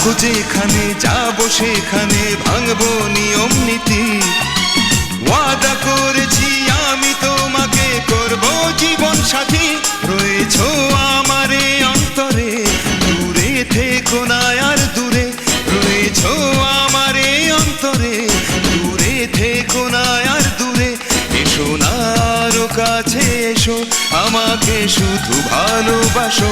থাকো যেখানে, যাবো সেখানে, ভাঙবো নিয়ম নীতি। ওয়াদা করেছি আমি তোমাকে, করবো জীবন সাথী। রয়েছো আমারে অন্তরে, দূরে থেকো না আর দূরে। রয়েছো আমারে অন্তরে, দূরে থেকো না আর দূরে। এসো না আরো কাছে এসো, আমাকে শুধু ভালোবাসো।